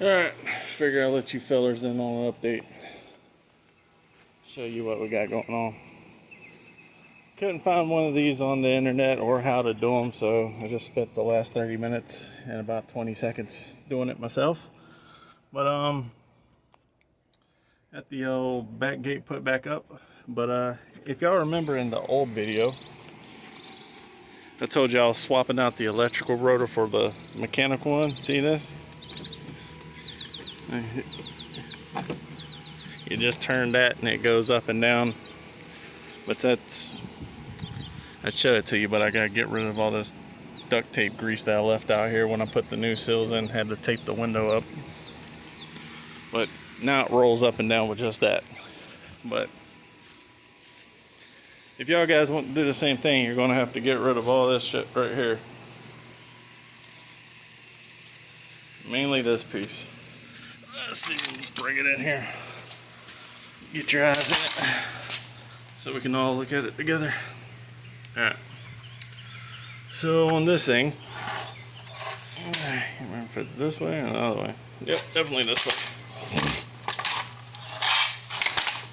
Alright, figure I'll let you fellers in on an update. Show you what we got going on. Couldn't find one of these on the internet or how to do them, so I just spent the last 30 minutes and about 20 seconds doing it myself. But got the old back gate put back up. But if y'all remember in the old video, I told you I was swapping out the electrical rotor for the mechanical one. See this? You just turn that and it goes up and down. But I'd show it to you, but I gotta get rid of all this duct tape grease that I left out here when I put the new seals in. Had to tape the window up. But now it rolls up and down with just that. But if y'all guys want to do the same thing, you're gonna have to get rid of all this shit right here. Mainly this piece. Let's see if we can bring it in here. Get your eyes in it so we can all look at it together. Alright. So on this thing, I can't remember if it's this way or the other way. Yep, definitely this way.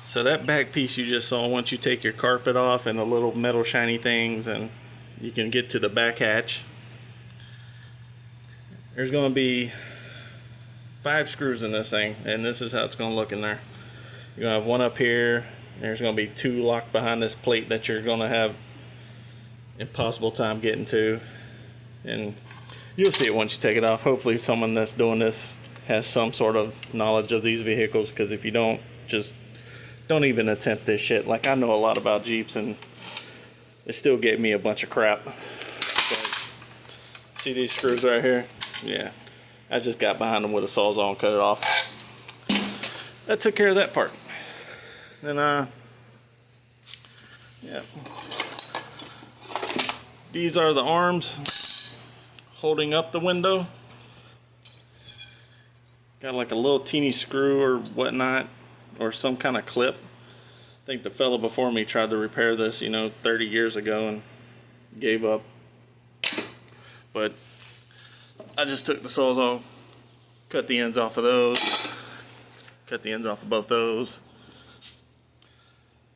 So that back piece you just saw, once you take your carpet off and the little metal shiny things and you can get to the back hatch, there's going to be 5 screws in this thing, and this is how it's going to look in there. You're going to have one up here. There's going to be 2 locked behind this plate that you're going to have impossible time getting to, and you'll see it once you take it off. Hopefully someone that's doing this has some sort of knowledge of these vehicles, because if you don't, just don't even attempt this shit. Like, I know a lot about Jeeps and it still gave me a bunch of crap. But see these screws right here? Yeah, I just got behind them with a sawzall and cut it off. That took care of that part. Then yeah, these are the arms holding up the window. Got like a little teeny screw or whatnot, or some kind of clip. I think the fella before me tried to repair this, 30 years ago and gave up. But I just took the sawzall, cut the ends off of those, cut the ends off of both those.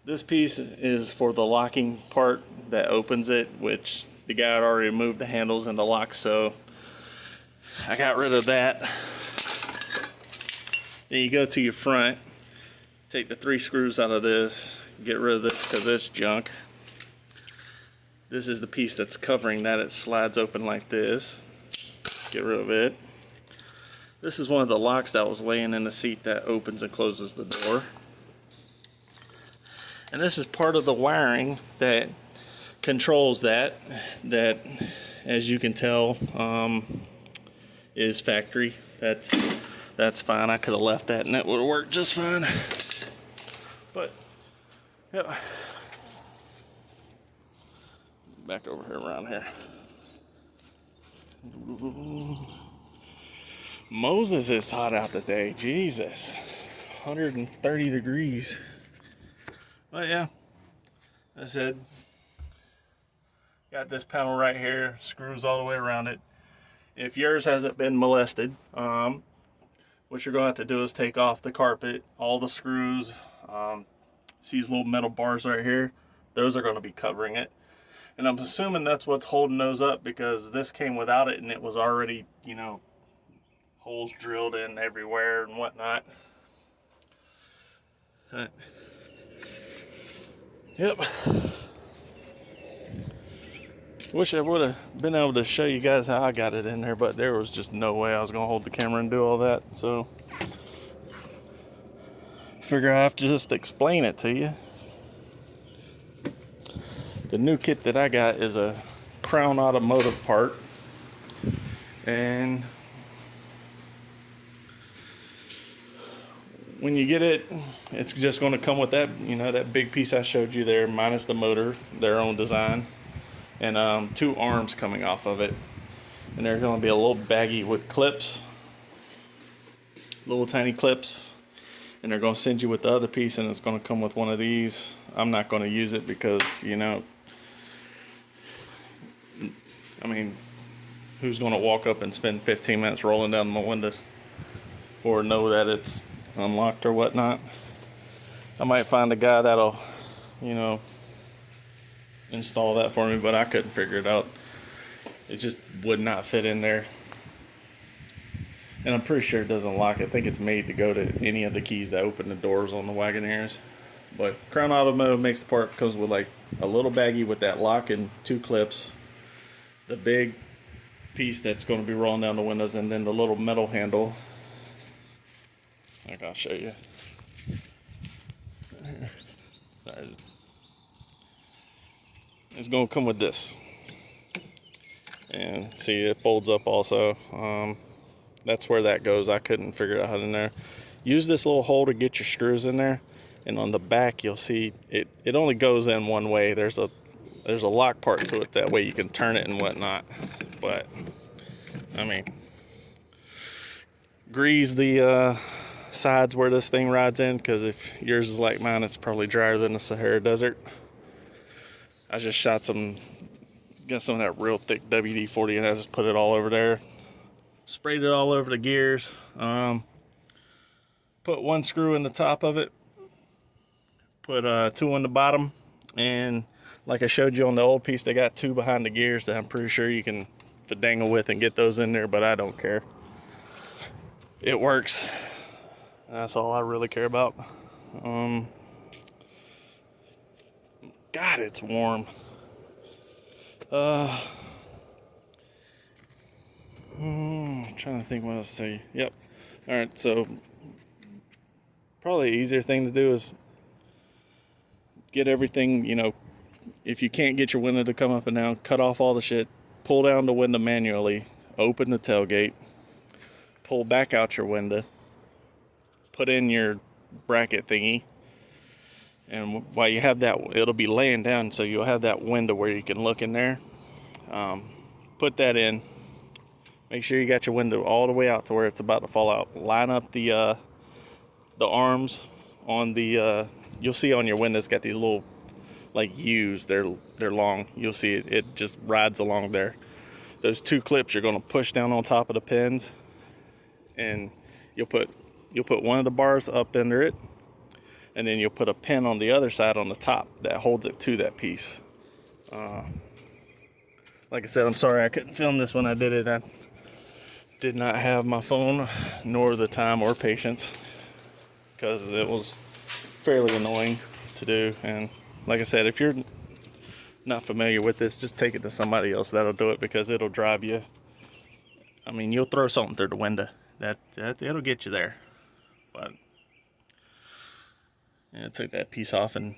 This piece is for the locking part that opens it, which the guy had already removed the handles and the locks, so I got rid of that. Then you go to your front, take the 3 screws out of this, get rid of this because it's junk. This is the piece that's covering that. It slides open like this. Get rid of it. This is one of the locks that was laying in the seat that opens and closes the door. And this is part of the wiring that controls that, as you can tell, is factory. That's fine. I could have left that and that would have worked just fine. But, yeah. Back over here, around here. Moses, it's hot out today. Jesus. 130 degrees. But yeah, I said, got this panel right here, screws all the way around it. If yours hasn't been molested, what you're going to have to do is take off the carpet, all the screws, see these little metal bars right here, those are going to be covering it. And I'm assuming that's what's holding those up, because this came without it and it was already, holes drilled in everywhere and whatnot. Yep. Wish I would have been able to show you guys how I got it in there, but there was just no way I was going to hold the camera and do all that. So, figure I have to just explain it to you. The new kit that I got is a Crown Automotive part. And when you get it, it's just going to come with that, that big piece I showed you there, minus the motor, their own design, and 2 arms coming off of it. And they're going to be a little baggy with clips, little tiny clips, and they're going to send you with the other piece, and it's going to come with one of these. I'm not going to use it because, who's going to walk up and spend 15 minutes rolling down my window? or know that it's unlocked or whatnot. I might find a guy that'll, you know, install that for me, but I couldn't figure it out. It just would not fit in there. And I'm pretty sure it doesn't lock. I think it's made to go to any of the keys that open the doors on the Wagoneers. But Crown Automotive makes the part, comes with like a little baggie with that lock and 2 clips, the big piece that's going to be rolling down the windows, and then the little metal handle. I'll show you. It's going to come with this, and see, it folds up also. That's where that goes. I couldn't figure out how to in there. Use this little hole to get your screws in there, and on the back you'll see it only goes in one way. There's a lock part to it, that way you can turn it and whatnot. But I mean, grease the sides where this thing rides in, because if yours is like mine, it's probably drier than the Sahara Desert. I just got some of that real thick WD-40 and I just put it all over there. Sprayed it all over the gears. Put 1 screw in the top of it. Put 2 on the bottom. And like I showed you on the old piece, they got 2 behind the gears that I'm pretty sure you can fadangle with and get those in there, but I don't care. It works. That's all I really care about. God, it's warm. I'm trying to think what else to say. Yep. All right, so probably the easier thing to do is get everything, you know, if you can't get your window to come up and down, cut off all the shit, pull down the window manually, open the tailgate, pull back out your window, put in your bracket thingy, and while you have that, it'll be laying down, so you'll have that window where you can look in there. Put that in. Make sure you got your window all the way out to where it's about to fall out. Line up the arms on the you'll see on your window it's got these little like U's. They're long. You'll see it just rides along there. Those 2 clips you're going to push down on top of the pins, and you'll put one of the bars up under it, and then you'll put a pin on the other side on the top that holds it to that piece. Like I said, I'm sorry I couldn't film this when I did it. I did not have my phone, nor the time or patience, because it was fairly annoying to do. And like I said, if you're not familiar with this, just take it to somebody else that'll do it, because it'll drive you. I mean, you'll throw something through the window. That it'll get you there. But yeah, I took that piece off and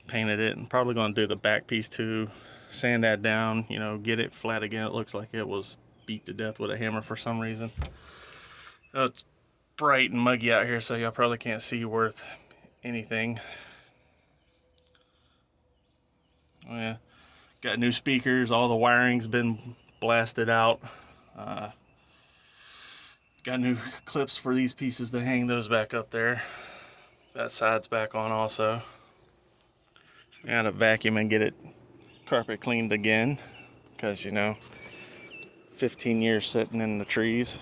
painted it, and probably going to do the back piece too. Sand that down, you know, get it flat again. It looks like it was beat to death with a hammer for some reason. It's bright and muggy out here, so y'all probably can't see worth anything. Oh yeah, got new speakers. All the wiring's been blasted out. Got new clips for these pieces to hang those back up there. That side's back on also. Gotta vacuum and get it carpet cleaned again, because you know, 15 years sitting in the trees,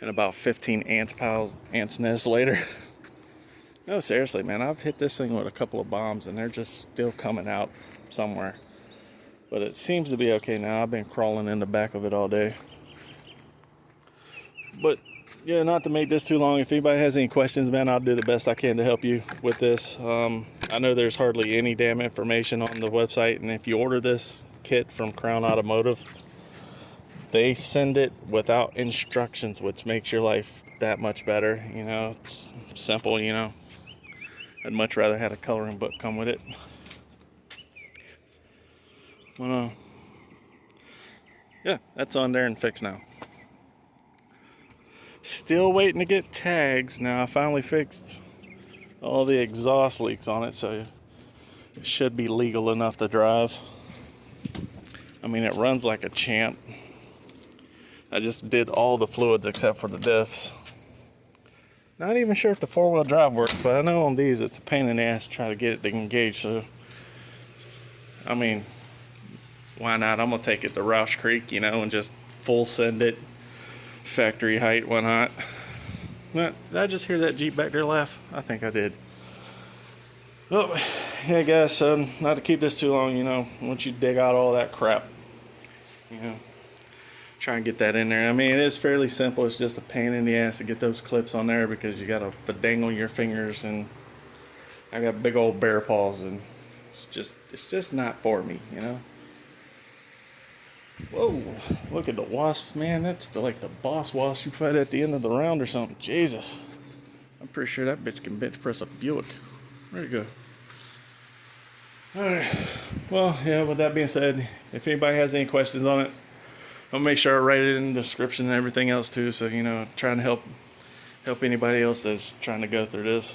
and about 15 ants nests later. No, seriously, man, I've hit this thing with a couple of bombs and they're just still coming out somewhere. But it seems to be okay now. I've been crawling in the back of it all day. But yeah, not to make this too long, if anybody has any questions, man, I'll do the best I can to help you with this. I know there's hardly any damn information on the website, and if you order this kit from Crown Automotive, they send it without instructions, which makes your life that much better. You know, it's simple, you know. I'd much rather have a coloring book come with it. Yeah, that's on there and fixed now. Still waiting to get tags. Now I finally fixed all the exhaust leaks on it, so it should be legal enough to drive. I mean, it runs like a champ. I just did all the fluids except for the diffs. Not even sure if the 4-wheel drive works, but I know on these it's a pain in the ass to try to get it to engage. So, I mean, why not? I'm gonna take it to Roush Creek, you know, and just full send it. factory height, whatnot. Did I just hear that Jeep back there laugh? I think I did. Oh, yeah, guys, so not to keep this too long, you know, once you dig out all that crap, you know, try and get that in there. I mean, it is fairly simple. It's just a pain in the ass to get those clips on there because you got to fadangle your fingers, and I got big old bear paws, and it's just not for me, you know. Whoa, look at the wasp, man. That's like the boss wasp you fight at the end of the round or something. Jesus. I'm pretty sure that bitch can bench press a Buick. Where'd it go? Alright. Well, yeah, with that being said, if anybody has any questions on it, I'll make sure I write it in the description and everything else too. So, you know, trying to help anybody else that's trying to go through this.